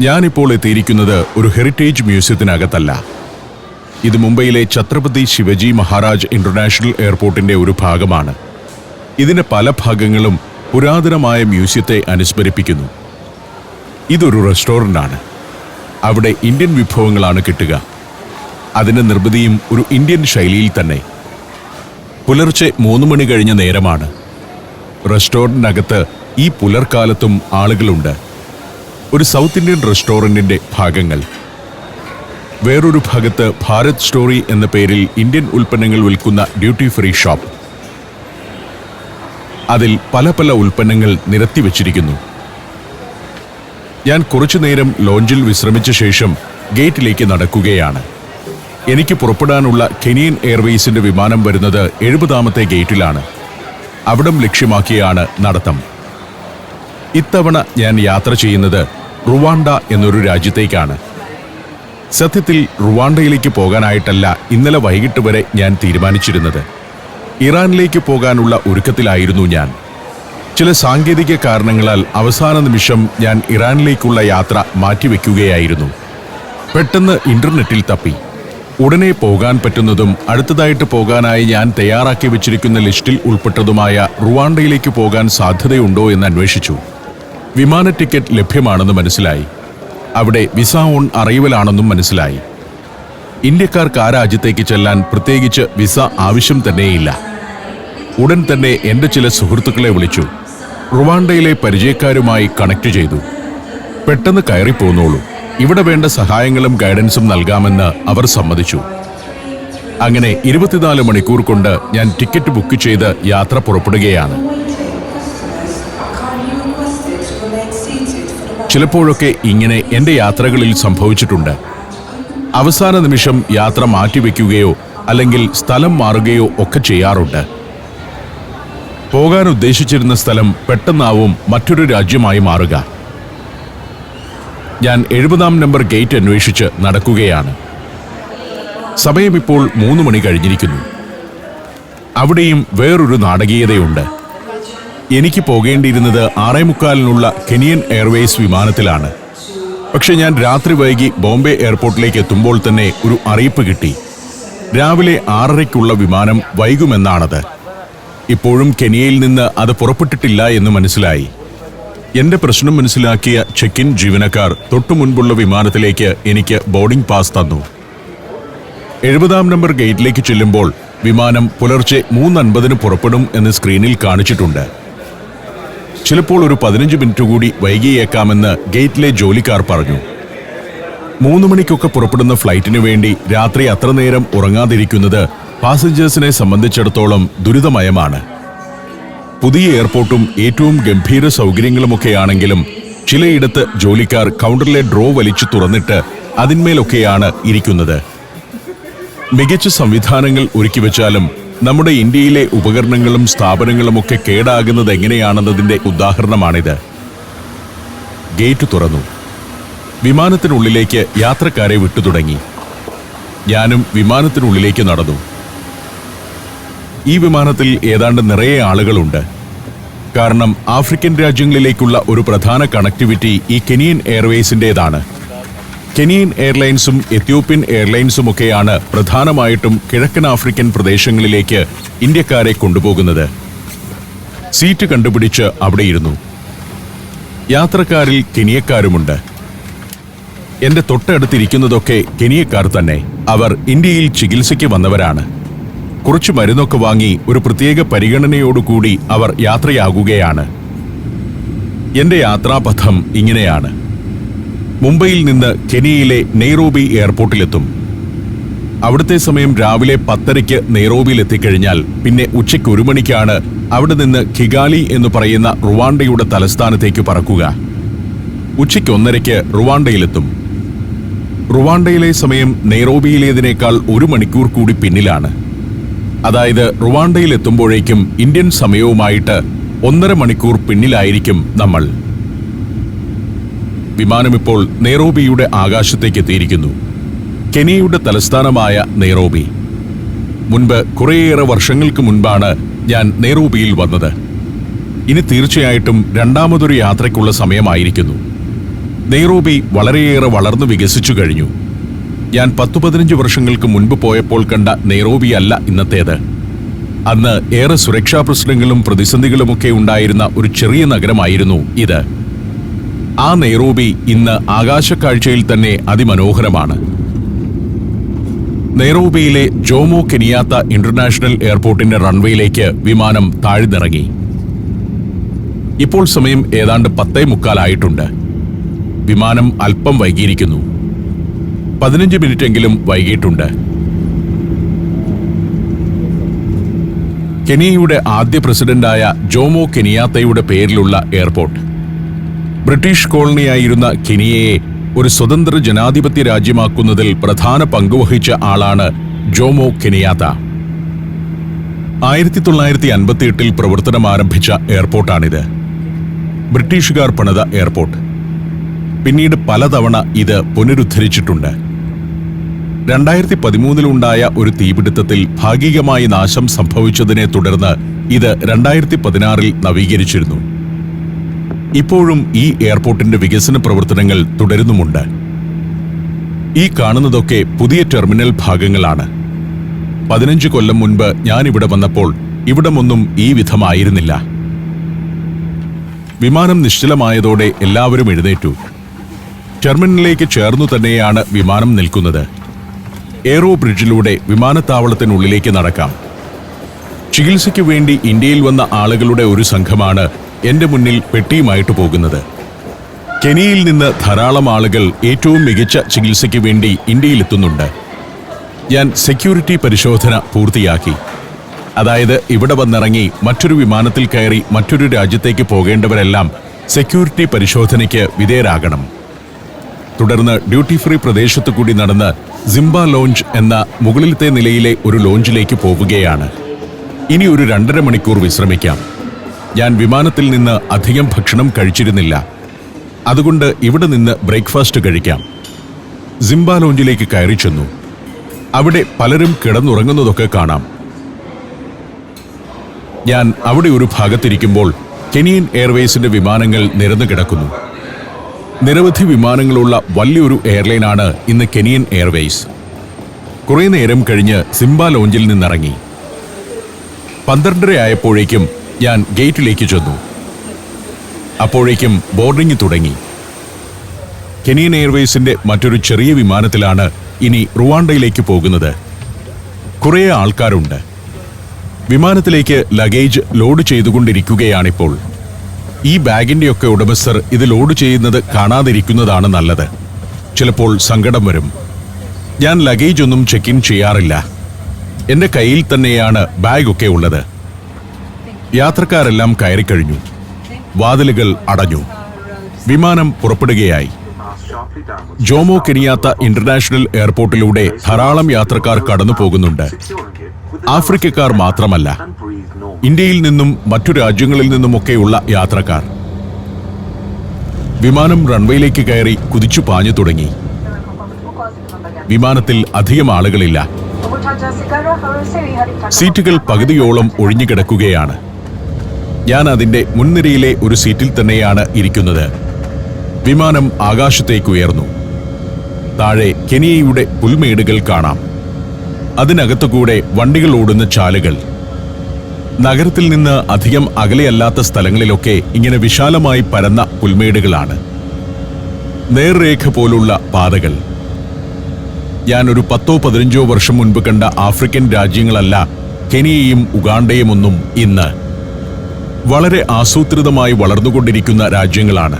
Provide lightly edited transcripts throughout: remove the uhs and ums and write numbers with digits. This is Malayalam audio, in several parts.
ഞാനിപ്പോൾ എത്തിയിരിക്കുന്നത് ഒരു ഹെറിറ്റേജ് മ്യൂസിയത്തിനകത്തല്ല. ഇത് മുംബൈയിലെ ഛത്രപതി ശിവജി മഹാരാജ് ഇന്റർനാഷണൽ എയർപോർട്ടിന്റെ ഒരു ഭാഗമാണ്. ഇതിന്റെ പല ഭാഗങ്ങളും പുരാതനമായ മ്യൂസിയത്തെ അനുസ്മരിപ്പിക്കുന്നു. ഇതൊരു റെസ്റ്റോറൻ്റാണ്. അവിടെ ഇന്ത്യൻ വിഭവങ്ങളാണ് കിട്ടുക. അതിന്റെ നിർമ്മിതിയും ഒരു ഇന്ത്യൻ ശൈലിയിൽ തന്നെ. പുലർച്ചെ 3 മണി കഴിഞ്ഞ നേരമാണ്. റെസ്റ്റോറൻറ്റിനകത്ത് ഈ പുലർക്കാലത്തും ആളുകളുണ്ട്. ഒരു സൗത്ത് ഇന്ത്യൻ റെസ്റ്റോറൻറ്റിന്റെ ഭാഗങ്ങൾ. വേറൊരു ഭാഗത്ത് ഭാരത് സ്റ്റോറി എന്ന പേരിൽ ഇന്ത്യൻ ഉൽപ്പന്നങ്ങൾ വിൽക്കുന്ന ഡ്യൂട്ടി ഫ്രീ ഷോപ്പ്. അതിൽ പല പല ഉൽപ്പന്നങ്ങൾ നിരത്തി വച്ചിരിക്കുന്നു. ഞാൻ കുറച്ചുനേരം ലോഞ്ചിൽ വിശ്രമിച്ച ശേഷം ഗേറ്റിലേക്ക് നടക്കുകയാണ്. എനിക്ക് പുറപ്പെടാനുള്ള കെനിയൻ എയർവേസിന്റെ വിമാനം വരുന്നത് 70ാമത്തെ ഗേറ്റിലാണ്. അവിടം ലക്ഷ്യമാക്കിയാണ് നടത്തം. ഇത്തവണ ഞാൻ യാത്ര ചെയ്യുന്നത് റുവാണ്ട എന്നൊരു രാജ്യത്തേക്കാണ്. സത്യത്തിൽ റുവാണ്ടയിലേക്ക് പോകാനായിട്ടല്ല ഇന്നലെ വൈകിട്ട് വരെ ഞാൻ തീരുമാനിച്ചിരുന്നത്. ഇറാനിലേക്ക് പോകാനുള്ള ഒരുക്കത്തിലായിരുന്നു ഞാൻ. ചില സാങ്കേതിക കാരണങ്ങളാൽ അവസാന നിമിഷം ഞാൻ ഇറാനിലേക്കുള്ള യാത്ര മാറ്റിവെക്കുകയായിരുന്നു. പെട്ടെന്ന് ഇന്റർനെറ്റിൽ തപ്പി. ഉടനെ പോകാൻ പറ്റുന്നതും അടുത്തതായിട്ട് പോകാനായി ഞാൻ തയ്യാറാക്കി വെച്ചിരിക്കുന്ന ലിസ്റ്റിൽ ഉൾപ്പെട്ടതുമായ റുവാണ്ടയിലേക്ക് പോകാൻ സാധ്യതയുണ്ടോ എന്ന് അന്വേഷിച്ചു. വിമാന ടിക്കറ്റ് ലഭ്യമാണെന്ന് മനസ്സിലായി. അവിടെ വിസ ഓൺ അറൈവലാണെന്നും മനസ്സിലായി. ഇന്ത്യക്കാർക്ക് ആ രാജ്യത്തേക്ക് ചെല്ലാൻ പ്രത്യേകിച്ച് വിസ ആവശ്യം തന്നെയില്ല. ഉടൻ തന്നെ എൻ്റെ ചില സുഹൃത്തുക്കളെ വിളിച്ചു. റുവാണ്ടയിലെ പരിചയക്കാരുമായി കണക്ട് ചെയ്തു. പെട്ടെന്ന് കയറിപ്പോന്നോളൂ, ഇവിടെ വേണ്ട സഹായങ്ങളും ഗൈഡൻസും നൽകാമെന്ന് അവർ സമ്മതിച്ചു. അങ്ങനെ 24 മണിക്കൂർ കൊണ്ട് ഞാൻ ടിക്കറ്റ് ബുക്ക് ചെയ്ത് യാത്ര പുറപ്പെടുകയാണ്. ചിലപ്പോഴൊക്കെ ഇങ്ങനെ എൻ്റെ യാത്രകളിൽ സംഭവിച്ചിട്ടുണ്ട്. അവസാന നിമിഷം യാത്ര മാറ്റിവെക്കുകയോ അല്ലെങ്കിൽ സ്ഥലം മാറുകയോ ഒക്കെ ചെയ്യാറുണ്ട്. പോകാൻ ഉദ്ദേശിച്ചിരുന്ന സ്ഥലം പെട്ടെന്നാവും മറ്റൊരു രാജ്യമായി മാറുക. ഞാൻ 70ാം നമ്പർ ഗേറ്റ് അന്വേഷിച്ച് നടക്കുകയാണ്. സമയം ഇപ്പോൾ 3 മണി കഴിഞ്ഞിരിക്കുന്നു. അവിടെയും വേറൊരു നാടകീയതയുണ്ട്. എനിക്ക് പോകേണ്ടിയിരുന്നത് 6:45-നുള്ള കെനിയൻ എയർവേസ് വിമാനത്തിലാണ്. പക്ഷെ ഞാൻ രാത്രി വൈകി ബോംബെ എയർപോർട്ടിലേക്ക് എത്തുമ്പോൾ തന്നെ ഒരു അറിയിപ്പ് കിട്ടി. രാവിലെ 6:30-ക്കുള്ള വിമാനം വൈകുമെന്നാണത്. ഇപ്പോഴും കെനിയയിൽ നിന്ന് അത് പുറപ്പെട്ടിട്ടില്ല എന്ന് മനസ്സിലായി. എന്റെ പ്രശ്നം മനസ്സിലാക്കിയ ചെക്ക് ഇൻ ജീവനക്കാർ തൊട്ടു മുൻപുള്ള വിമാനത്തിലേക്ക് എനിക്ക് ബോർഡിംഗ് പാസ് തന്നു. 70ാം നമ്പർ ഗേറ്റിലേക്ക് ചെല്ലുമ്പോൾ വിമാനം പുലർച്ചെ 3:50-ന് പുറപ്പെടും എന്ന് സ്ക്രീനിൽ കാണിച്ചിട്ടുണ്ട്. ചിലപ്പോൾ ഒരു 15 മിനിറ്റ് കൂടി വൈകിയേക്കാമെന്ന് ഗേറ്റിലെ ജോലിക്കാർ പറഞ്ഞു. 3 മണിക്കൊക്കെ പുറപ്പെടുന്ന ഫ്ലൈറ്റിനു വേണ്ടി രാത്രി അത്ര നേരം ഉറങ്ങാതിരിക്കുന്നത് പാസഞ്ചേഴ്സിനെ സംബന്ധിച്ചിടത്തോളം ദുരിതമയമാണ്. പുതിയ എയർപോർട്ടും ഏറ്റവും ഗംഭീര സൗകര്യങ്ങളുമൊക്കെയാണെങ്കിലും ചിലയിടത്ത് ജോലിക്കാർ കൗണ്ടറിലെ ഡ്രോ വലിച്ചു തുറന്നിട്ട് അതിന്മേലൊക്കെയാണ് ഇരിക്കുന്നത്. മികച്ച സംവിധാനങ്ങൾ ഒരുക്കി വെച്ചാലും നമ്മുടെ ഇന്ത്യയിലെ ഉപകരണങ്ങളും സ്ഥാപനങ്ങളുമൊക്കെ കേടാകുന്നത് എങ്ങനെയാണെന്നതിൻ്റെ ഉദാഹരണമാണിത്. ഗേറ്റ് തുറന്നു. വിമാനത്തിനുള്ളിലേക്ക് യാത്രക്കാരെ വിട്ടു തുടങ്ങി. ഞാനും വിമാനത്തിനുള്ളിലേക്ക് നടന്നു. ഈ വിമാനത്തിൽ ഏതാണ്ട് നിറയെ ആളുകളുണ്ട്. കാരണം ആഫ്രിക്കൻ രാജ്യങ്ങളിലേക്കുള്ള ഒരു പ്രധാന കണക്ടിവിറ്റി ഈ കെനിയൻ എയർവേസിൻ്റേതാണ്. കെനിയൻ എയർലൈൻസും എത്യോപ്യൻ എയർലൈൻസുമൊക്കെയാണ് പ്രധാനമായിട്ടും കിഴക്കൻ ആഫ്രിക്കൻ പ്രദേശങ്ങളിലേക്ക് ഇന്ത്യക്കാരെ കൊണ്ടുപോകുന്നത്. സീറ്റ് കണ്ടുപിടിച്ച് അവിടെയിരുന്നു. യാത്രക്കാരിൽ കെനിയക്കാരുമുണ്ട്. എന്റെ തൊട്ടടുത്തിരിക്കുന്നതൊക്കെ കെനിയക്കാർ തന്നെ. അവർ ഇന്ത്യയിൽ ചികിത്സയ്ക്ക് വന്നവരാണ്. കുറച്ച് മരുന്നൊക്കെ വാങ്ങി ഒരു പ്രത്യേക പരിഗണനയോടുകൂടി അവർ യാത്രയാകുകയാണ്. എന്റെ യാത്രാപഥം ഇങ്ങനെയാണ്. മുംബൈയിൽ നിന്ന് കെനിയയിലെ നെയ്റോബി എയർപോർട്ടിലെത്തും. അവിടുത്തെ സമയം രാവിലെ 10:30-ക്ക് നെയ്റോബിയിൽ എത്തിക്കഴിഞ്ഞാൽ പിന്നെ ഉച്ചയ്ക്ക് 1 മണിക്കാണ് അവിടെ നിന്ന് കിഗാലി എന്ന് പറയുന്ന റുവാണ്ടയുടെ തലസ്ഥാനത്തേക്ക് പറക്കുക. ഉച്ചയ്ക്ക് 1:30-ക്ക് റുവാണ്ടയിലെത്തും. റുവാണ്ടയിലെ സമയം നെയ്റോബിയിലേതിനേക്കാൾ 1 മണിക്കൂർ കൂടി പിന്നിലാണ്. അതായത് റുവാണ്ടയിൽ എത്തുമ്പോഴേക്കും ഇന്ത്യൻ സമയവുമായിട്ട് 1.5 മണിക്കൂർ പിന്നിലായിരിക്കും നമ്മൾ. വിമാനം ഇപ്പോൾ നെയ്റോബിയുടെ ആകാശത്തേക്ക് എത്തിയിരിക്കുന്നു. കെനിയയുടെ തലസ്ഥാനമായ നെയ്റോബി. മുൻപ് കുറേയേറെ വർഷങ്ങൾക്ക് മുൻപാണ് ഞാൻ നെയ്റോബിയിൽ വന്നത്. ഇനി തീർച്ചയായിട്ടും രണ്ടാമതൊരു യാത്രയ്ക്കുള്ള സമയമായിരിക്കുന്നു. നെയ്റോബി വളരെയേറെ വളർന്നു വികസിച്ചു കഴിഞ്ഞു. ഞാൻ 10-15 വർഷങ്ങൾക്ക് മുൻപ് പോയപ്പോൾ കണ്ട നെയ്റോബി അല്ല ഇന്നത്തേത്. അന്ന് ഏറെ സുരക്ഷാ പ്രശ്നങ്ങളും പ്രതിസന്ധികളുമൊക്കെ ഉണ്ടായിരുന്ന ഒരു ചെറിയ നഗരമായിരുന്നു ഇത്. ആ നെയ്റോബി ഇന്ന് ആകാശക്കാഴ്ചയിൽ തന്നെ അതിമനോഹരമാണ്. നെയ്റോബിയിലെ ജോമോ കെനിയാത്ത ഇന്റർനാഷണൽ എയർപോർട്ടിന്റെ റൺവേയിലേക്ക് വിമാനം താഴ്ന്നിറങ്ങി. ഇപ്പോൾ സമയം ഏതാണ്ട് 10:45 വിമാനം അല്പം വൈകിയിരിക്കുന്നു. 15 മിനിറ്റെങ്കിലും വൈകിയിട്ടുണ്ട്. കെനിയയുടെ ആദ്യ പ്രസിഡന്റായ ജോമോ കെനിയാത്തയുടെ പേരിലുള്ള എയർപോർട്ട്. ബ്രിട്ടീഷ് കോളനിയായിരുന്ന കെനിയയെ ഒരു സ്വതന്ത്ര ജനാധിപത്യ രാജ്യമാക്കുന്നതിൽ പ്രധാന പങ്കുവഹിച്ച ആളാണ് ജോമോ കെനിയാത്ത. 1958 പ്രവർത്തനം ആരംഭിച്ച എയർപോർട്ടാണിത്. ബ്രിട്ടീഷുകാർ പണിത എയർപോർട്ട്. പിന്നീട് പലതവണ ഇത് പുനരുദ്ധരിച്ചിട്ടുണ്ട്. 2013 ഒരു തീപിടുത്തത്തിൽ ഭാഗികമായി നാശം സംഭവിച്ചതിനെ തുടർന്ന് ഇത് 2016 നവീകരിച്ചിരുന്നു. ഇപ്പോഴും ഈ എയർപോർട്ടിന്റെ വികസന പ്രവർത്തനങ്ങൾ തുടരുന്നുമുണ്ട്. ഈ കാണുന്നതൊക്കെ പുതിയ ടെർമിനൽ ഭാഗങ്ങളാണ്. 15 കൊല്ലം മുൻപ് ഞാനിവിടെ വന്നപ്പോൾ ഇവിടമൊന്നും ഈ വിധമായിരുന്നില്ല. വിമാനം നിശ്ചലമായതോടെ എല്ലാവരും എഴുന്നേറ്റു. ടെർമിനലിലേക്ക് ചേർന്നു തന്നെയാണ് വിമാനം നിൽക്കുന്നത്. എയ്റോ ബ്രിഡ്ജിലൂടെ വിമാനത്താവളത്തിനുള്ളിലേക്ക് നടക്കാം. ചികിത്സയ്ക്ക് വേണ്ടി ഇന്ത്യയിൽ വന്ന ആളുകളുടെ ഒരു സംഘമാണ് എന്റെ മുന്നിൽ പെട്ടിയുമായിട്ട് പോകുന്നത്. കെനിയയിൽ നിന്ന് ധാരാളം ആളുകൾ ഏറ്റവും മികച്ച ചികിത്സയ്ക്ക് വേണ്ടി ഇന്ത്യയിലെത്തുന്നുണ്ട്. ഞാൻ സെക്യൂരിറ്റി പരിശോധന പൂർത്തിയാക്കി. അതായത് ഇവിടെ വന്നിറങ്ങി മറ്റൊരു വിമാനത്തിൽ കയറി മറ്റൊരു രാജ്യത്തേക്ക് പോകേണ്ടവരെല്ലാം സെക്യൂരിറ്റി പരിശോധനയ്ക്ക് വിധേയരാകണം. തുടർന്ന് ഡ്യൂട്ടി ഫ്രീ പ്രദേശത്തു കൂടി നടന്ന് സിംബ ലോഞ്ച് എന്ന മുകളിലത്തെ നിലയിലെ ഒരു ലോഞ്ചിലേക്ക് പോവുകയാണ്. ഇനി ഒരു 2.5 മണിക്കൂർ വിശ്രമിക്കാം. ഞാൻ വിമാനത്തിൽ നിന്ന് അധികം ഭക്ഷണം കഴിച്ചിരുന്നില്ല. അതുകൊണ്ട് ഇവിടെ നിന്ന് ബ്രേക്ക്ഫാസ്റ്റ് കഴിക്കാം. സിംബ ലോഞ്ചിലേക്ക് കയറി ചെന്നു. അവിടെ പലരും കിടന്നുറങ്ങുന്നതൊക്കെ കാണാം. ഞാൻ അവിടെ ഒരു ഭാഗത്തിരിക്കുമ്പോൾ കെനിയൻ എയർവേസിന്റെ വിമാനങ്ങൾ നിരന്നു കിടക്കുന്നു. നിരവധി വിമാനങ്ങളുള്ള വലിയൊരു എയർലൈനാണ് ഇന്ന് കെനിയൻ എയർവേസ്. കുറെ നേരം കഴിഞ്ഞ് സിംബ ലോഞ്ചിൽ നിന്നിറങ്ങി. 12:30 ആയപ്പോഴേക്കും ഞാൻ ഗേറ്റിലേക്ക് ചെന്നു. അപ്പോഴേക്കും ബോർഡിംഗ് തുടങ്ങി. കെനിയൻ എയർവേസിന്റെ മറ്റൊരു ചെറിയ വിമാനത്തിലാണ് ഇനി റുവാണ്ടയിലേക്ക് പോകുന്നത്. കുറേ ആൾക്കാരുണ്ട്. വിമാനത്തിലേക്ക് ലഗേജ് ലോഡ് ചെയ്തുകൊണ്ടിരിക്കുകയാണിപ്പോൾ. ഈ ബാഗിന്റെയൊക്കെ ഉടമസ്ഥർ ഇത് ലോഡ് ചെയ്യുന്നത് കാണാതിരിക്കുന്നതാണ് നല്ലത്. ചിലപ്പോൾ സങ്കടം വരും. ഞാൻ ലഗേജ് ഒന്നും ചെക്ക് ഇൻ ചെയ്യാറില്ല. എന്റെ കയ്യിൽ തന്നെയാണ് ബാഗൊക്കെ ഉള്ളത്. യാത്രക്കാരെല്ലാം കയറിക്കഴിഞ്ഞു. വാതിലുകൾ അടഞ്ഞു. വിമാനം പുറപ്പെടുകയായി. ജോമോ കെനിയാത്ത ഇന്റർനാഷണൽ എയർപോർട്ടിലൂടെ ധാരാളം യാത്രക്കാർ കടന്നു പോകുന്നുണ്ട്. ആഫ്രിക്കക്കാർ മാത്രമല്ല, ഇന്ത്യയിൽ നിന്നും മറ്റു രാജ്യങ്ങളിൽ നിന്നുമൊക്കെയുള്ള യാത്രക്കാർ. വിമാനം റൺവേയിലേക്ക് കയറി കുതിച്ചു പാഞ്ഞു തുടങ്ങി. വിമാനത്തിൽ അധികം ആളുകളില്ല. സീറ്റുകൾ പകുതിയോളം ഒഴിഞ്ഞുകിടക്കുകയാണ്. ഞാൻ അതിന്റെ മുൻനിരയിലെ ഒരു സീറ്റിൽ തന്നെയാണ് ഇരിക്കുന്നത്. വിമാനം ആകാശത്തേക്ക് ഉയർന്നു. താഴെ കെനിയയുടെ പുൽമേടുകൾ കാണാം. അതിനകത്തുകൂടെ വണ്ടികൾ ഓടുന്ന ചാലുകൾ. നഗരത്തിൽ നിന്ന് അധികം അകലെയല്ലാത്ത സ്ഥലങ്ങളിലൊക്കെ ഇങ്ങനെ വിശാലമായി പരന്ന പുൽമേടുകളാണ്. നേർരേഖ പോലുള്ള പാതകൾ. ഞാനൊരു 10-15 വർഷം മുൻപ് കണ്ട ആഫ്രിക്കൻ രാജ്യങ്ങളല്ല കെനിയയും ഉഗാണ്ടയും ഒന്നും ഇന്ന്. വളരെ ആസൂത്രിതമായി വളർന്നുകൊണ്ടിരിക്കുന്ന രാജ്യങ്ങളാണ്.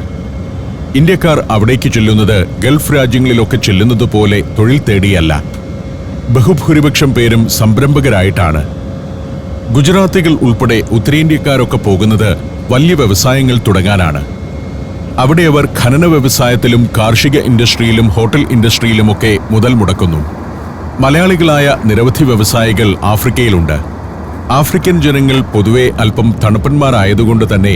ഇന്ത്യക്കാർ അവിടേക്ക് ചെല്ലുന്നത് ഗൾഫ് രാജ്യങ്ങളിലൊക്കെ ചെല്ലുന്നത് പോലെ തൊഴിൽ തേടിയല്ല. ബഹുഭൂരിപക്ഷം പേരും സംരംഭകരായിട്ടാണ്. ഗുജറാത്തികൾ ഉൾപ്പെടെ ഉത്തരേന്ത്യക്കാരൊക്കെ പോകുന്നത് വലിയ വ്യവസായങ്ങൾ തുടങ്ങാനാണ്. അവിടെ അവർ ഖനന വ്യവസായത്തിലും കാർഷിക ഇൻഡസ്ട്രിയിലും ഹോട്ടൽ ഇൻഡസ്ട്രിയിലുമൊക്കെ മുതൽ മുടക്കുന്നു. മലയാളികളായ നിരവധി വ്യവസായികൾ ആഫ്രിക്കയിലുണ്ട്. ആഫ്രിക്കൻ ജനങ്ങൾ പൊതുവെ അല്പം തണുപ്പന്മാരായതുകൊണ്ട് തന്നെ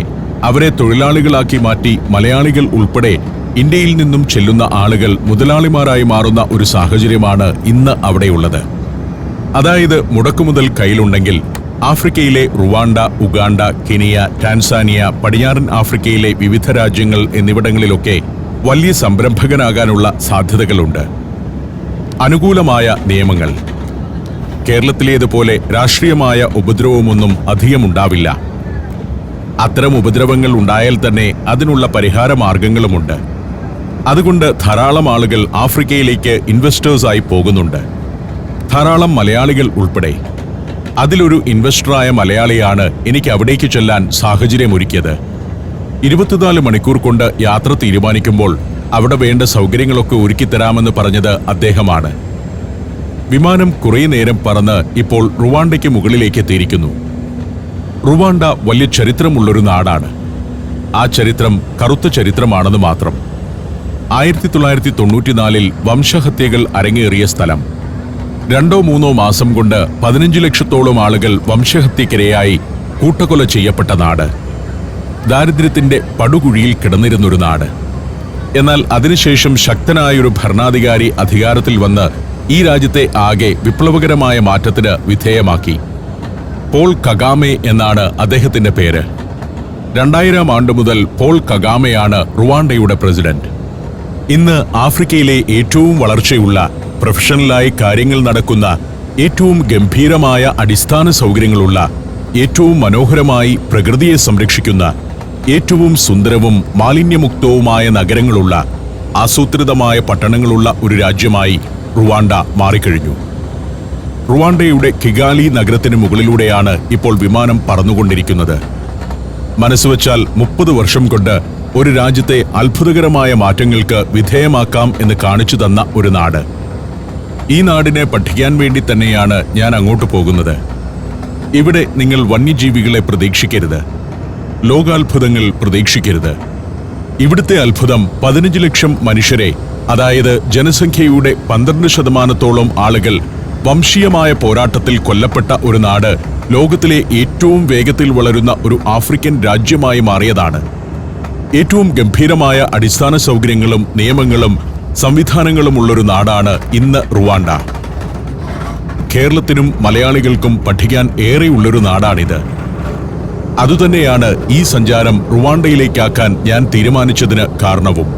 അവരെ തൊഴിലാളികളാക്കി മാറ്റി മലയാളികൾ ഉൾപ്പെടെ ഇന്ത്യയിൽ നിന്നും ചെല്ലുന്ന ആളുകൾ മുതലാളിമാരായി മാറുന്ന ഒരു സാഹചര്യമാണ് ഇന്ന് അവിടെയുള്ളത്. അതായത് മുടക്കുമുതൽ കയ്യിലുണ്ടെങ്കിൽ ആഫ്രിക്കയിലെ റുവാണ്ട, ഉഗാണ്ട, കെനിയ, ടാൻസാനിയ, പടിഞ്ഞാറൻ ആഫ്രിക്കയിലെ വിവിധ രാജ്യങ്ങൾ എന്നിവിടങ്ങളിലൊക്കെ വലിയ സംരംഭകനാകാനുള്ള സാധ്യതകളുണ്ട്. അനുകൂലമായ നിയമങ്ങൾ. കേരളത്തിലേതുപോലെ രാഷ്ട്രീയമായ ഉപദ്രവമൊന്നും അധികമുണ്ടാവില്ല. അത്തരം ഉപദ്രവങ്ങൾ ഉണ്ടായാൽ തന്നെ അതിനുള്ള പരിഹാര മാർഗങ്ങളുമുണ്ട്. അതുകൊണ്ട് ധാരാളം ആളുകൾ ആഫ്രിക്കയിലേക്ക് ഇൻവെസ്റ്റേഴ്സായി പോകുന്നുണ്ട്, ധാരാളം മലയാളികൾ ഉൾപ്പെടെ. അതിലൊരു ഇൻവെസ്റ്ററായ മലയാളിയാണ് എനിക്ക് അവിടേക്ക് ചെല്ലാൻ സാഹചര്യമൊരുക്കിയത്. 24 മണിക്കൂർ കൊണ്ട് യാത്ര തീരുമാനിക്കുമ്പോൾ അവിടെ വേണ്ട സൗകര്യങ്ങളൊക്കെ ഒരുക്കിത്തരാമെന്ന് പറഞ്ഞത് അദ്ദേഹമാണ്. വിമാനം കുറേ നേരം പറന്ന് ഇപ്പോൾ റുവാണ്ടയ്ക്ക് മുകളിലേക്ക് എത്തിയിരിക്കുന്നു. റുവാണ്ട വലിയ ചരിത്രമുള്ളൊരു നാടാണ്. ആ ചരിത്രം കറുത്ത ചരിത്രമാണെന്ന് മാത്രം. 1994 വംശഹത്യകൾ അരങ്ങേറിയ സ്ഥലം. 2-3 മാസം കൊണ്ട് 15 ലക്ഷത്തോളം ആളുകൾ വംശഹത്യക്കിരയായി കൂട്ടക്കൊല ചെയ്യപ്പെട്ട നാട്. ദാരിദ്ര്യത്തിന്റെ പടുകുഴിയിൽ കിടന്നിരുന്നൊരു നാട്. എന്നാൽ അതിനുശേഷം ശക്തനായൊരു ഭരണാധികാരി അധികാരത്തിൽ വന്ന് ഈ രാജ്യത്തെ ആകെ വിപ്ലവകരമായ മാറ്റത്തിന് വിധേയമാക്കി. പോൾ കഗാമെ എന്നാണ് അദ്ദേഹത്തിന്റെ പേര്. 2000 ആണ്ട് മുതൽ പോൾ കഗാമെയാണ് റുവാണ്ടയുടെ പ്രസിഡന്റ്. ഇന്ന് ആഫ്രിക്കയിലെ ഏറ്റവും വളർച്ചയുള്ള, പ്രൊഫഷണലായി കാര്യങ്ങൾ നടക്കുന്ന, ഏറ്റവും ഗംഭീരമായ അടിസ്ഥാന സൗകര്യങ്ങളുള്ള, ഏറ്റവും മനോഹരമായി പ്രകൃതിയെ സംരക്ഷിക്കുന്ന, ഏറ്റവും സുന്ദരവും മാലിന്യമുക്തവുമായ നഗരങ്ങളുള്ള, ആസൂത്രിതമായ പട്ടണങ്ങളുള്ള ഒരു രാജ്യമായി റുവാണ്ട മാറിക്കഴിഞ്ഞു. റുവാണ്ടയുടെ കിഗാലി നഗരത്തിന് മുകളിലൂടെയാണ് ഇപ്പോൾ വിമാനം പറന്നുകൊണ്ടിരിക്കുന്നത്. മനസ്സുവച്ചാൽ 30 വർഷം കൊണ്ട് ഒരു രാജ്യത്തെ അത്ഭുതകരമായ മാറ്റങ്ങൾക്ക് വിധേയമാക്കാം എന്ന് കാണിച്ചു തന്ന ഒരു നാട്. ഈ നാടിനെ പഠിക്കാൻ വേണ്ടി തന്നെയാണ് ഞാൻ അങ്ങോട്ട് പോകുന്നത്. ഇവിടെ നിങ്ങൾ വന്യജീവികളെ പ്രതീക്ഷിക്കരുത്, ലോകാത്ഭുതങ്ങൾ പ്രതീക്ഷിക്കരുത്. ഇവിടുത്തെ അത്ഭുതം 15 ലക്ഷം മനുഷ്യരെ, അതായത് ജനസംഖ്യയുടെ 12% ആളുകൾ വംശീയമായ പോരാട്ടത്തിൽ കൊല്ലപ്പെട്ട ഒരു നാട് ലോകത്തിലെ ഏറ്റവും വേഗത്തിൽ വളരുന്ന ഒരു ആഫ്രിക്കൻ രാജ്യമായി മാറിയതാണ്. ഏറ്റവും ഗംഭീരമായ അടിസ്ഥാന സൗകര്യങ്ങളും നിയമങ്ങളും സംവിധാനങ്ങളുമുള്ളൊരു നാടാണ് ഇന്ന് റുവാണ്ട. കേരളത്തിനും മലയാളികൾക്കും പഠിക്കാൻ ഏറെയുള്ളൊരു നാടാണിത്. അതുതന്നെയാണ് ഈ സഞ്ചാരം റുവാണ്ടയിലേക്കാക്കാൻ ഞാൻ തീരുമാനിച്ചതിന് കാരണവും.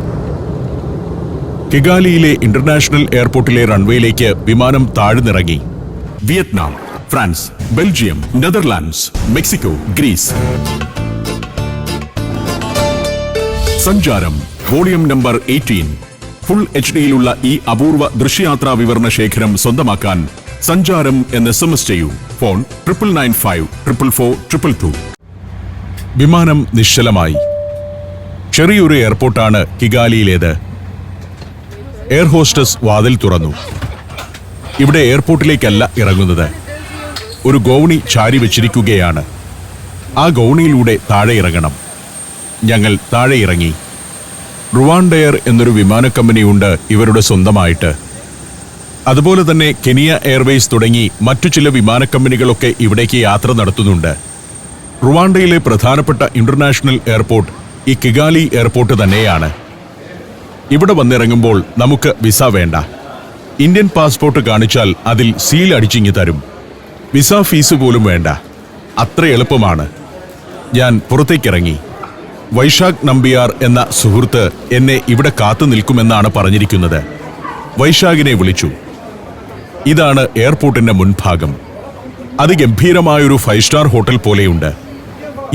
കിഗാലിയിലെ ഇന്റർനാഷണൽ എയർപോർട്ടിലെ റൺവേയിലേക്ക് വിമാനം താഴ്ന്നിറങ്ങി. Vietnam, France, Belgium, Netherlands, Mexico, Greece. സഞ്ചാരം വോളിയം നമ്പർ 18. ഫുൾ HD-യിലുള്ള ഈ അപൂർവ ദൃശ്യയാത്രാ വിവരണ ശേഖരം സ്വന്തമാക്കാൻ സഞ്ചാരം എന്ന് SMS ചെയ്യൂ. ഫോൺ 9995 444 222. വിമാനം നിശ്ചലമായി. ചെറിയൊരു എയർപോർട്ടാണ് കിഗാലിയിലേത്. എയർ ഹോസ്റ്റസ് വാതിൽ തുറന്നു. ഇവിടെ എയർപോർട്ടിലേക്കല്ല ഇറങ്ങുന്നത്. ഒരു ഗൗണി ചാരി വെച്ചിരിക്കുകയാണ്. ആ ഗൗണിയിലൂടെ താഴെ ഇറങ്ങണം. ഞങ്ങൾ താഴെ ഇറങ്ങി. റുവാണ്ടെയർ എന്നൊരു വിമാന കമ്പനിയുണ്ട് ഇവരുടെ സ്വന്തമായിട്ട്. അതുപോലെ തന്നെ കെനിയ എയർവേസ് തുടങ്ങി മറ്റു ചില വിമാന കമ്പനികളൊക്കെ ഇവിടേക്ക് യാത്ര നടത്തുന്നുണ്ട്. റുവാണ്ടയിലെ പ്രധാനപ്പെട്ട ഇന്റർനാഷണൽ എയർപോർട്ട് ഈ കിഗാലി എയർപോർട്ട് തന്നെയാണ്. ഇവിടെ വന്നിറങ്ങുമ്പോൾ നമുക്ക് വിസ വേണ്ട. ഇന്ത്യൻ പാസ്പോർട്ട് കാണിച്ചാൽ അതിൽ സീൽ അടിച്ചിങ്ങി തരും. വിസ ഫീസ് പോലും വേണ്ട. അത്ര എളുപ്പമാണ്. ഞാൻ പുറത്തേക്കിറങ്ങി. വൈശാഖ് നമ്പിയാർ എന്ന സുഹൃത്ത് എന്നെ ഇവിടെ കാത്തു നിൽക്കുമെന്നാണ് പറഞ്ഞിരിക്കുന്നത്. വൈശാഖിനെ വിളിച്ചു. ഇതാണ് എയർപോർട്ടിന്റെ മുൻഭാഗം. അതിഗംഭീരമായൊരു 5 സ്റ്റാർ ഹോട്ടൽ പോലെയുണ്ട്.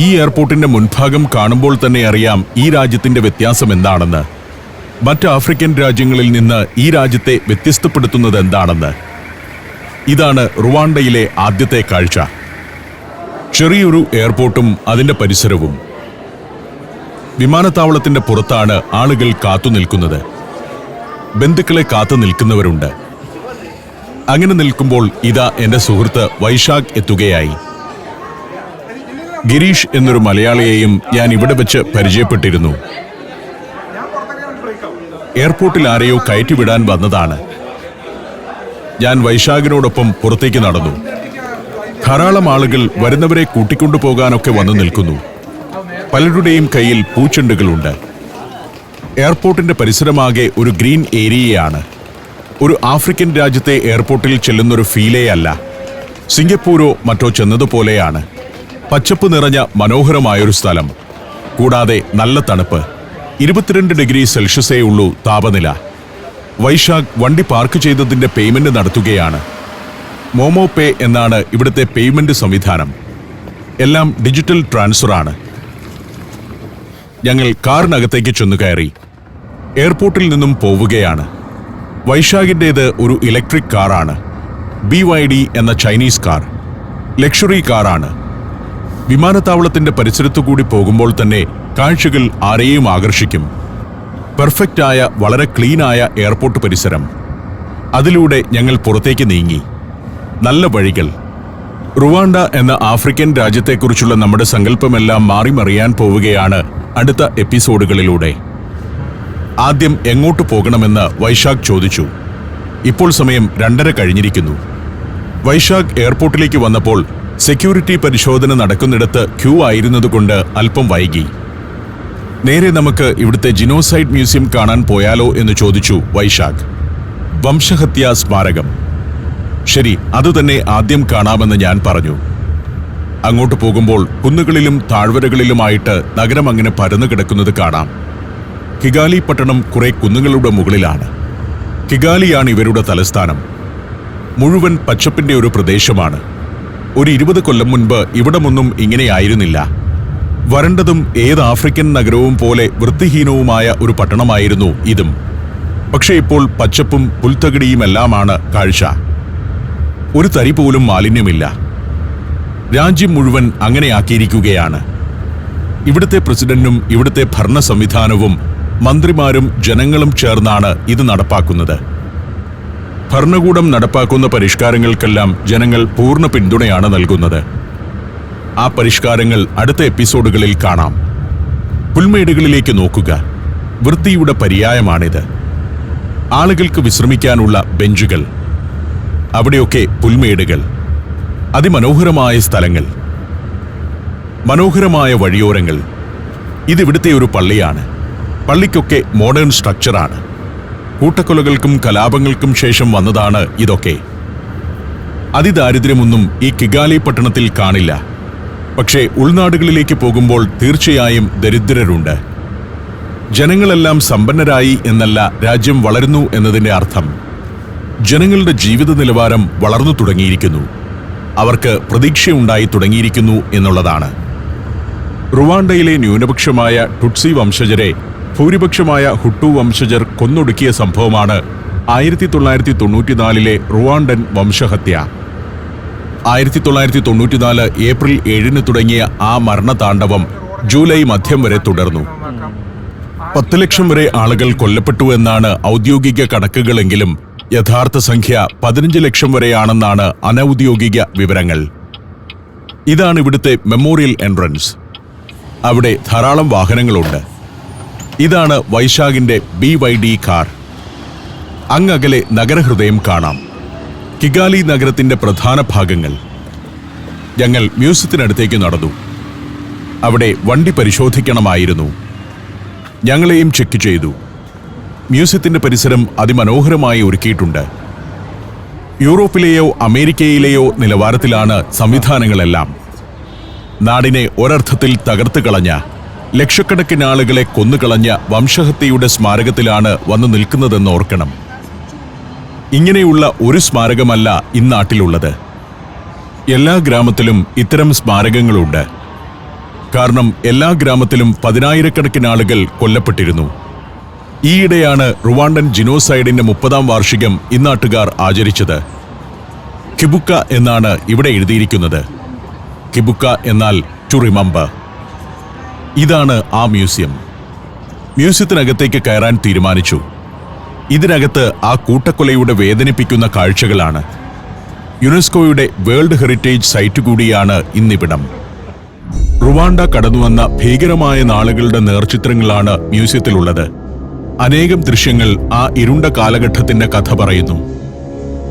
ഈ എയർപോർട്ടിന്റെ മുൻഭാഗം കാണുമ്പോൾ തന്നെ അറിയാം ഈ രാജ്യത്തിന്റെ വ്യത്യാസം എന്താണെന്ന്. മറ്റ് ആഫ്രിക്കൻ രാജ്യങ്ങളിൽ നിന്ന് ഈ രാജ്യത്തെ വ്യത്യസ്തപ്പെടുത്തുന്നത് എന്താണെന്ന്. ഇതാണ് റുവാണ്ടയിലെ ആദ്യത്തെ കാഴ്ച. ചെറിയൊരു എയർപോർട്ടും അതിന്റെ പരിസരവും. വിമാനത്താവളത്തിന്റെ പുറത്താണ് ആളുകൾ കാത്തു നിൽക്കുന്നത്. ബന്ധുക്കളെ കാത്തു നിൽക്കുന്നവരുണ്ട്. അങ്ങനെ നിൽക്കുമ്പോൾ ഇതാ എന്റെ സുഹൃത്ത് വൈശാഖ് എത്തുകയായി. ഗിരീഷ് എന്നൊരു മലയാളിയെയും ഞാൻ ഇവിടെ വെച്ച് പരിചയപ്പെട്ടിരുന്നു. എയർപോർട്ടിൽ ആരെയോ കയറ്റിവിടാൻ വന്നതാണ്. ഞാൻ വൈശാഖിനോടൊപ്പം പുറത്തേക്ക് നടന്നു. ധാരാളം ആളുകൾ വരുന്നവരെ കൂട്ടിക്കൊണ്ടുപോകാനൊക്കെ വന്നു നിൽക്കുന്നു. പലരുടെയും കയ്യിൽ പൂച്ചെണ്ടുകളുണ്ട്. എയർപോർട്ടിന്റെ പരിസരമാകെ ഒരു ഗ്രീൻ ഏരിയയാണ്. ഒരു ആഫ്രിക്കൻ രാജ്യത്തെ എയർപോർട്ടിൽ ചെല്ലുന്നൊരു ഫീലേ അല്ല. സിംഗപ്പൂരോ മറ്റോ ചെന്നതുപോലെയാണ്. പച്ചപ്പ് നിറഞ്ഞ മനോഹരമായൊരു സ്ഥലം. കൂടാതെ നല്ല തണുപ്പ്. 22°C ഉള്ളൂ താപനില. വൈശാഖ് വണ്ടി പാർക്ക് ചെയ്തതിന്റെ പേയ്മെന്റ് നടത്തുകയാണ്. മോമോ പേ എന്നാണ് ഇവിടുത്തെ പേയ്മെന്റ് സംവിധാനം. എല്ലാം ഡിജിറ്റൽ ട്രാൻസ്ഫറാണ്. ഞങ്ങൾ കാറിനകത്തേക്ക് ചെന്നു കയറി. എയർപോർട്ടിൽ നിന്നും പോവുകയാണ്. വൈശാഖിൻ്റേത് ഒരു ഇലക്ട്രിക് കാറാണ്. BYD എന്ന ചൈനീസ് കാർ. ലക്ഷറി കാറാണ്. വിമാനത്താവളത്തിന്റെ പരിസരത്തുകൂടി പോകുമ്പോൾ തന്നെ കാഴ്ചകൾ ആരെയും ആകർഷിക്കും. പെർഫെക്റ്റായ വളരെ ക്ലീനായ എയർപോർട്ട് പരിസരം. അതിലൂടെ ഞങ്ങൾ പുറത്തേക്ക് നീങ്ങി. നല്ല വഴികൾ. റുവാണ്ട എന്ന ആഫ്രിക്കൻ രാജ്യത്തെക്കുറിച്ചുള്ള നമ്മുടെ സങ്കല്പമെല്ലാം മാറിമറിയാൻ പോവുകയാണ് അടുത്ത എപ്പിസോഡുകളിലൂടെ. ആദ്യം എങ്ങോട്ട് പോകണമെന്ന് വൈശാഖ് ചോദിച്ചു. ഇപ്പോൾ സമയം 2:30 കഴിഞ്ഞിരിക്കുന്നു. വൈശാഖ് എയർപോർട്ടിലേക്ക് വന്നപ്പോൾ സെക്യൂരിറ്റി പരിശോധന നടക്കുന്നിടത്ത് ക്യൂ ആയിരുന്നതുകൊണ്ട് അല്പം വൈകി. നേരെ നമുക്ക് ഇവിടുത്തെ ജിനോസൈഡ് മ്യൂസിയം കാണാൻ പോയാലോ എന്ന് ചോദിച്ചു വൈശാഖ്. വംശഹത്യാ സ്മാരകം. ശരി, അതുതന്നെ ആദ്യം കാണാമെന്ന് ഞാൻ പറഞ്ഞു. അങ്ങോട്ട് പോകുമ്പോൾ കുന്നുകളിലും താഴ്വരകളിലുമായിട്ട് നഗരം അങ്ങനെ പരന്നു കിടക്കുന്നത് കാണാം. കിഗാലി പട്ടണം കുറെ കുന്നുകളുടെ മുകളിലാണ്. കിഗാലിയാണ് ഇവരുടെ തലസ്ഥാനം. മുഴുവൻ പച്ചപ്പിന്റെ ഒരു പ്രദേശമാണ്. ഒരു 20 കൊല്ലം മുൻപ് ഇവിടമൊന്നും ഇങ്ങനെയായിരുന്നില്ല. വരണ്ടതും ഏത് ആഫ്രിക്കൻ നഗരവും പോലെ വൃത്തിഹീനവുമായ ഒരു പട്ടണമായിരുന്നു ഇതും. പക്ഷേ ഇപ്പോൾ പച്ചപ്പും പുൽത്തകിടിയുമെല്ലാമാണ് കാഴ്ച. ഒരു തരി പോലും മാലിന്യമില്ല. രാജ്യം മുഴുവൻ അങ്ങനെയാക്കിയിരിക്കുകയാണ്. ഇവിടുത്തെ പ്രസിഡന്റും ഇവിടുത്തെ ഭരണ സംവിധാനവും മന്ത്രിമാരും ജനങ്ങളും ചേർന്നാണ് ഇത് നടപ്പാക്കുന്നത്. ഭരണകൂടം നടപ്പാക്കുന്ന പരിഷ്കാരങ്ങൾക്കെല്ലാം ജനങ്ങൾ പൂർണ്ണ പിന്തുണയാണ് നൽകുന്നത്. ആ പരിഷ്കാരങ്ങൾ അടുത്ത എപ്പിസോഡുകളിൽ കാണാം. പുൽമേടുകളിലേക്ക് നോക്കുക. വൃത്തിയുടെ പര്യായമാണിത്. ആളുകൾക്ക് വിശ്രമിക്കാനുള്ള ബെഞ്ചുകൾ. അവിടെയൊക്കെ പുൽമേടുകൾ. അതിമനോഹരമായ സ്ഥലങ്ങൾ. മനോഹരമായ വഴിയോരങ്ങൾ. ഇതിവിടുത്തെ ഒരു പള്ളിയാണ്. പള്ളിക്കൊക്കെ മോഡേൺ സ്ട്രക്ചറാണ്. കൂട്ടക്കൊലകൾക്കും കലാപങ്ങൾക്കും ശേഷം വന്നതാണ് ഇതൊക്കെ. അതിദാരിദ്ര്യമൊന്നും ഈ കിഗാലി പട്ടണത്തിൽ കാണില്ല. പക്ഷേ ഉൾനാടുകളിലേക്ക് പോകുമ്പോൾ തീർച്ചയായും ദരിദ്രരുണ്ട്. ജനങ്ങളെല്ലാം സമ്പന്നരായി എന്നല്ല രാജ്യം വളരുന്നു എന്നതിൻ്റെ അർത്ഥം. ജനങ്ങളുടെ ജീവിത നിലവാരം വളർന്നു തുടങ്ങിയിരിക്കുന്നു. അവർക്ക് പ്രതീക്ഷയുണ്ടായി തുടങ്ങിയിരിക്കുന്നു എന്നുള്ളതാണ്. റുവാണ്ടയിലെ ന്യൂനപക്ഷമായ ടുട്സി വംശജരെ ഭൂരിപക്ഷമായ ഹുട്ടു വംശജർ കൊന്നൊടുക്കിയ സംഭവമാണ് 1994 റുവാണ്ടൻ വംശഹത്യ. 1994 ഏപ്രിൽ 7 തുടങ്ങിയ ആ മരണതാണ്ഡവം ജൂലൈ മധ്യം വരെ തുടർന്നു. 10 ലക്ഷം വരെ ആളുകൾ കൊല്ലപ്പെട്ടു എന്നാണ് ഔദ്യോഗിക കണക്കുകളെങ്കിലും യഥാർത്ഥ സംഖ്യ 15 ലക്ഷം വരെയാണെന്നാണ് അനൗദ്യോഗിക വിവരങ്ങൾ. ഇതാണ് ഇവിടുത്തെ മെമ്മോറിയൽ എൻട്രൻസ്. അവിടെ ധാരാളം വാഹനങ്ങളുണ്ട്. ഇതാണ് വൈശാഖിന്റെ BYD കാർ. അങ്ങകലെ നഗരഹൃദയം കാണാം. കിഗാലി നഗരത്തിന്റെ പ്രധാന ഭാഗങ്ങൾ. ഞങ്ങൾ മ്യൂസിയത്തിനടുത്തേക്ക് നടന്നു. അവിടെ വണ്ടി പരിശോധിക്കണമായിരുന്നു. ഞങ്ങളെയും ചെക്ക് ചെയ്തു. മ്യൂസിയത്തിന്റെ പരിസരം അതിമനോഹരമായി ഒരുക്കിയിട്ടുണ്ട്. യൂറോപ്പിലെയോ അമേരിക്കയിലെയോ നിലവാരത്തിലാണ് സംവിധാനങ്ങളെല്ലാം. നാടിനെ ഒരർത്ഥത്തിൽ തകർത്ത് കളഞ്ഞ, ലക്ഷക്കണക്കിന് ആളുകളെ കൊന്നുകളഞ്ഞ വംശഹത്യയുടെ സ്മാരകത്തിലാണ് വന്നു നിൽക്കുന്നതെന്ന് ഓർക്കണം. ഇങ്ങനെയുള്ള ഒരു സ്മാരകമല്ല ഇന്നാട്ടിലുള്ളത്. എല്ലാ ഗ്രാമത്തിലും ഇത്തരം സ്മാരകങ്ങളുണ്ട്. കാരണം എല്ലാ ഗ്രാമത്തിലും 10,000-കണക്കിന് ആളുകൾ കൊല്ലപ്പെട്ടിരുന്നു. ഈയിടെയാണ് റുവാണ്ടൻ ജിനോസൈഡിന്റെ 30ാം വാർഷികം ഇന്നാട്ടുകാർ ആചരിച്ചത്. കിബുക്ക എന്നാണ് ഇവിടെ എഴുതിയിരിക്കുന്നത്. കിബുക്ക എന്നാൽ ടു റിമംബർ. ഇതാണ് ആ മ്യൂസിയം. മ്യൂസിയത്തിനകത്തേക്ക് കയറാൻ തീരുമാനിച്ചു. ഇതിനകത്ത് ആ കൂട്ടക്കൊലയുടെ വേദനിപ്പിക്കുന്ന കാഴ്ചകളാണ്. യുനെസ്കോയുടെ വേൾഡ് ഹെറിറ്റേജ് സൈറ്റ് കൂടിയാണ് ഇന്നിവിടം. റുവാണ്ട കടന്നുവന്ന ഭീകരമായ നാളുകളുടെ നേർചിത്രങ്ങളാണ് മ്യൂസിയത്തിലുള്ളത്. അനേകം ദൃശ്യങ്ങൾ ആ ഇരുണ്ട കാലഘട്ടത്തിന്റെ കഥ പറയുന്നു.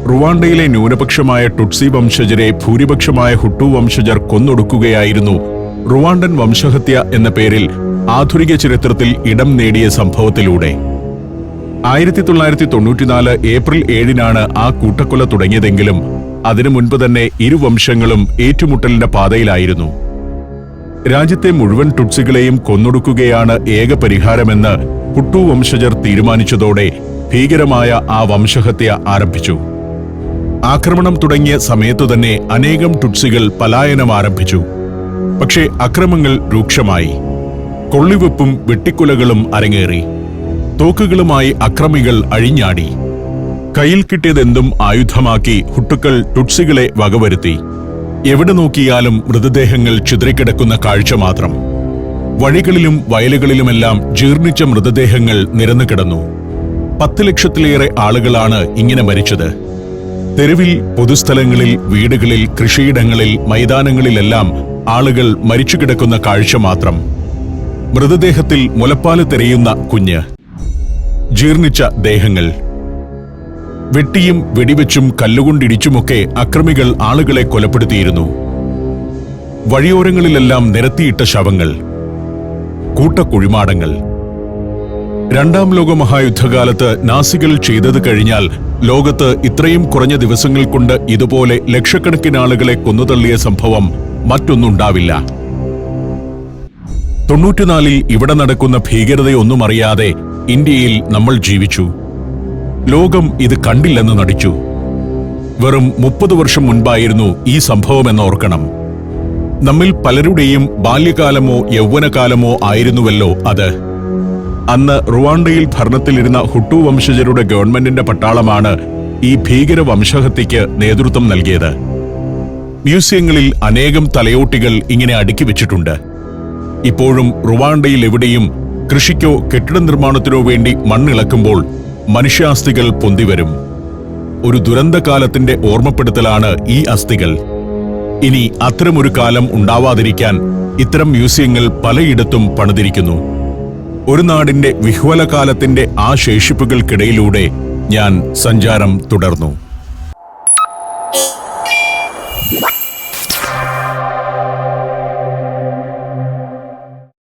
റുവാണ്ടയിലെ ന്യൂനപക്ഷമായ ടുട്സി വംശജരെ ഭൂരിപക്ഷമായ ഹുട്ടു വംശജർ കൊന്നൊടുക്കുകയായിരുന്നു റുവാണ്ടൻ വംശഹത്യ എന്ന പേരിൽ ആധുനിക ചരിത്രത്തിൽ ഇടം നേടിയ സംഭവത്തിലൂടെ. 1994 ഏപ്രിൽ 7 ആ കൂട്ടക്കൊല തുടങ്ങിയതെങ്കിലും അതിനു മുൻപ് തന്നെ ഇരുവംശങ്ങളും ഏറ്റുമുട്ടലിന്റെ പാതയിലായിരുന്നു. രാജ്യത്തെ മുഴുവൻ ടുട്സികളെയും കൊന്നൊടുക്കുകയാണ് ഏക പരിഹാരമെന്ന് ഹുട്ടു വംശജർ തീരുമാനിച്ചതോടെ ഭീകരമായ ആ വംശഹത്യ ആരംഭിച്ചു. ആക്രമണം തുടങ്ങിയ സമയത്തുതന്നെ അനേകം ടുട്സികൾ പലായനം ആരംഭിച്ചു. പക്ഷേ അക്രമങ്ങൾ രൂക്ഷമായി. കൊള്ളിവെപ്പും വെട്ടിക്കൊലകളും അരങ്ങേറി. തോക്കുകളുമായി അക്രമികൾ അഴിഞ്ഞാടി. കയ്യിൽ കിട്ടിയതെന്തും ആയുധമാക്കി ഹുട്ടുക്കൾ ടുട്സികളെ വകവരുത്തി. എവിടെ നോക്കിയാലും മൃതദേഹങ്ങൾ ചിതറിക്കിടക്കുന്ന കാഴ്ച മാത്രം. വഴികളിലും വയലുകളിലുമെല്ലാം ജീർണിച്ച മൃതദേഹങ്ങൾ നിരന്നു കിടന്നു. 10 ലക്ഷത്തിലേറെ ആളുകളാണ് ഇങ്ങനെ മരിച്ചത്. തെരുവിൽ, പൊതുസ്ഥലങ്ങളിൽ, വീടുകളിൽ, കൃഷിയിടങ്ങളിൽ, മൈതാനങ്ങളിലെല്ലാം ആളുകൾ മരിച്ചുകിടക്കുന്ന കാഴ്ച മാത്രം. മൃതദേഹത്തിൽ മുലപ്പാല് തെരയുന്ന കുഞ്ഞ്. ജീർണിച്ച ദേഹങ്ങൾ. വെട്ടിയും വെടിവെച്ചും കല്ലുകൊണ്ടിടിച്ചുമൊക്കെ അക്രമികൾ ആളുകളെ കൊലപ്പെടുത്തിയിരുന്നു. വഴിയോരങ്ങളിലെല്ലാം നിരത്തിയിട്ട ശവങ്ങൾ. കൂട്ടക്കുഴിമാടങ്ങൾ. രണ്ടാം ലോകമഹായുദ്ധകാലത്ത് നാസികൾ ചെയ്തത് കഴിഞ്ഞാൽ ലോകത്ത് ഇത്രയും കുറഞ്ഞ ദിവസങ്ങൾ കൊണ്ട് ഇതുപോലെ ലക്ഷക്കണക്കിന് ആളുകളെ കൊന്നുതള്ളിയ സംഭവം മറ്റൊന്നുണ്ടാവില്ല. 94-ൽ ഇവിടെ നടക്കുന്ന ഭീകരതയൊന്നും അറിയാതെ ഇന്ത്യയിൽ നമ്മൾ ജീവിച്ചു. ലോകം ഇത് കണ്ടില്ലെന്ന് നടിച്ചു. വെറും 30 വർഷം മുൻപായിരുന്നു ഈ സംഭവമെന്നോർക്കണം. നമ്മിൽ പലരുടെയും ബാല്യകാലമോ യൗവനകാലമോ ആയിരുന്നുവല്ലോ അത്. അന്ന് റുവാണ്ടയിൽ ഭരണത്തിലിരുന്ന ഹുട്ടു വംശജരുടെ ഗവൺമെന്റിന്റെ പട്ടാളമാണ് ഈ ഭീകര വംശഹത്യയ്ക്ക് നേതൃത്വം നൽകിയത്. മ്യൂസിയങ്ങളിൽ അനേകം തലയോട്ടികൾ ഇങ്ങനെ അടുക്കി വെച്ചിട്ടുണ്ട്. ഇപ്പോഴും റുവാണ്ടയിൽ എവിടെയും കൃഷിക്കോ കെട്ടിട നിർമ്മാണത്തിനോ വേണ്ടി മണ്ണിളക്കുമ്പോൾ മനുഷ്യാസ്ഥികൾ പൊന്തിവരും. ഒരു ദുരന്തകാലത്തിന്റെ ഓർമ്മപ്പെടുത്തലാണ് ഈ അസ്ഥികൾ. ഇനി അത്തരമൊരു കാലം ഉണ്ടാവാതിരിക്കാൻ ഇത്തരം മ്യൂസിയങ്ങൾ പലയിടത്തും പണിതിരിക്കുന്നു. ഒരു നാടിന്റെ വിഹ്വലകാലത്തിന്റെ ആ ശേഷിപ്പുകൾക്കിടയിലൂടെ ഞാൻ സഞ്ചാരം തുടർന്നു.